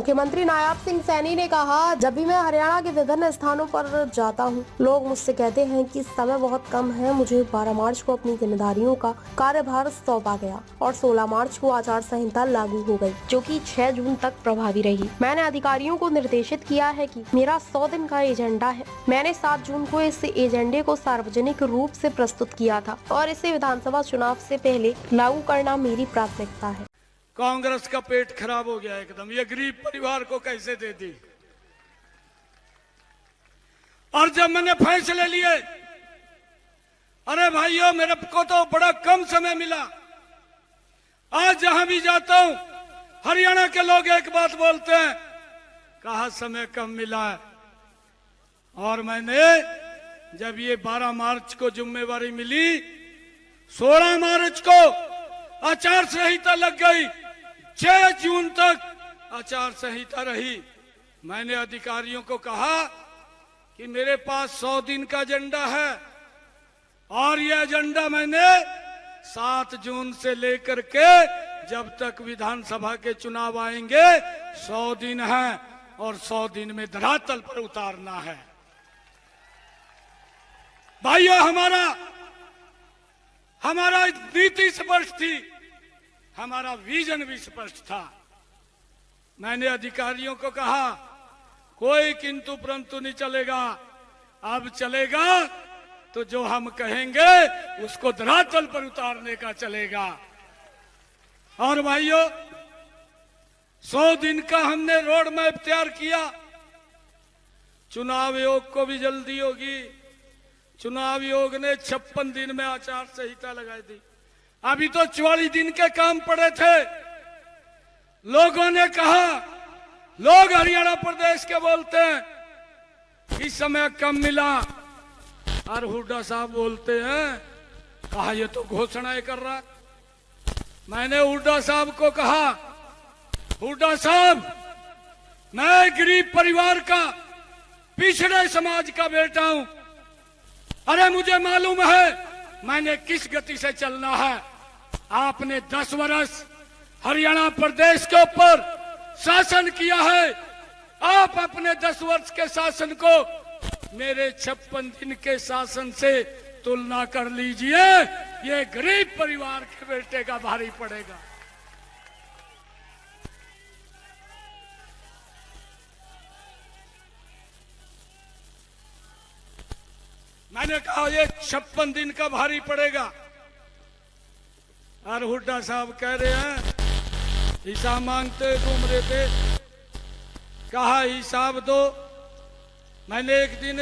मुख्यमंत्री नायब सिंह सैनी ने कहा, जब भी मैं हरियाणा के विभिन्न स्थानों पर जाता हूं, लोग मुझसे कहते हैं कि समय बहुत कम है। मुझे 12 मार्च को अपनी जिम्मेदारियों का कार्यभार सौंपा गया और 16 मार्च को आचार संहिता लागू हो गई, जो कि 6 जून तक प्रभावी रही। मैंने अधिकारियों को निर्देशित किया है कि मेरा 100 दिन का एजेंडा है। मैंने 7 जून को इस एजेंडे को सार्वजनिक रूप से प्रस्तुत किया था और इसे विधानसभा चुनाव से पहले लागू करना मेरी प्राथमिकता है। कांग्रेस का पेट खराब हो गया एकदम। ये गरीब परिवार को कैसे दे दी? और जब मैंने फैसले लिए, अरे भाइयों मेरे को तो बड़ा कम समय मिला। आज जहां भी जाता हूं हरियाणा के लोग एक बात बोलते हैं, कहा समय कम मिला है। और मैंने जब ये 12 मार्च को जिम्मेवारी मिली, 16 मार्च को आचार संहिता लग गई, 6 जून तक आचार संहिता रही। मैंने अधिकारियों को कहा कि मेरे पास 100 दिन का एजेंडा है और यह एजेंडा मैंने 7 जून से लेकर के जब तक विधानसभा के चुनाव आएंगे 100 दिन है और 100 दिन में धरातल पर उतारना है। भाइयों हमारा नीति स्पष्ट थी, हमारा विजन भी स्पष्ट था। मैंने अधिकारियों को कहा कोई किंतु परंतु नहीं चलेगा, अब चलेगा तो जो हम कहेंगे उसको धरातल पर उतारने का चलेगा। और भाइयों 100 दिन का हमने रोड मैप तैयार किया। चुनाव आयोग को भी जल्दी होगी। चुनाव आयोग ने 56 दिन में आचार संहिता लगा दी। अभी तो 44 दिन के काम पड़े थे। लोगों ने कहा, लोग हरियाणा प्रदेश के बोलते हैं इस समय कम मिला, और हुड्डा साहब बोलते हैं कहा ये तो घोषणाएं कर रहा। मैंने हुड्डा साहब को कहा, हुड्डा साहब मैं गरीब परिवार का, पिछड़े समाज का बेटा हूं। अरे मुझे मालूम है मैंने किस गति से चलना है। आपने 10 वर्ष हरियाणा प्रदेश के ऊपर शासन किया है। आप अपने 10 वर्ष के शासन को मेरे 56 दिन के शासन से तुलना कर लीजिए। ये गरीब परिवार के बेटे का भारी पड़ेगा। मैंने कहा ये 56 दिन का भारी पड़ेगा। और हुड्डा साहब कह रहे हैं हिसाब मांगते घूम रहे थे। कहा हिसाब दो। मैंने एक दिन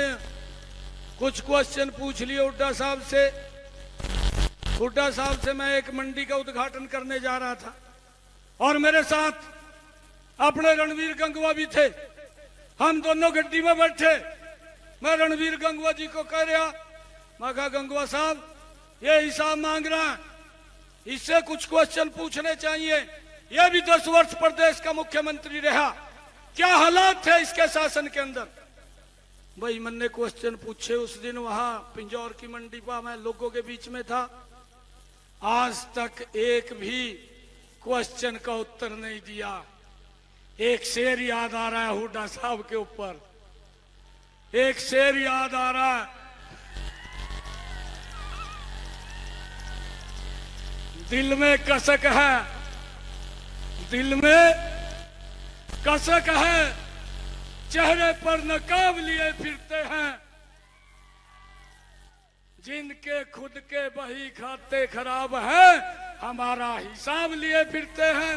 कुछ क्वेश्चन पूछ लिए हुड्डा साहब से। हुड्डा साहब से मैं एक मंडी का उद्घाटन करने जा रहा था और मेरे साथ अपने रणवीर गंगवा भी थे। हम दोनों गड्डी में बैठे। मैं रणवीर गंगवा जी को कह रहा, मैं कहा गंगवा साहब ये हिसाब मांग रहा है, इससे कुछ क्वेश्चन पूछने चाहिए। यह भी 10 वर्ष प्रदेश का मुख्यमंत्री रहा, क्या हालात थे इसके शासन के अंदर। भाई मैंने क्वेश्चन पूछे। उस दिन वहां पिंजौर की मंडी पर मैं लोगों के बीच में था। आज तक एक भी क्वेश्चन का उत्तर नहीं दिया। एक शेर याद आ रहा है हुड्डा साहब के ऊपर, एक शेर याद आ रहा है। दिल में कसक है, दिल में कसक है, चेहरे पर नकाब लिए फिरते हैं। जिनके खुद के बही खाते खराब हैं, हमारा हिसाब लिए फिरते हैं।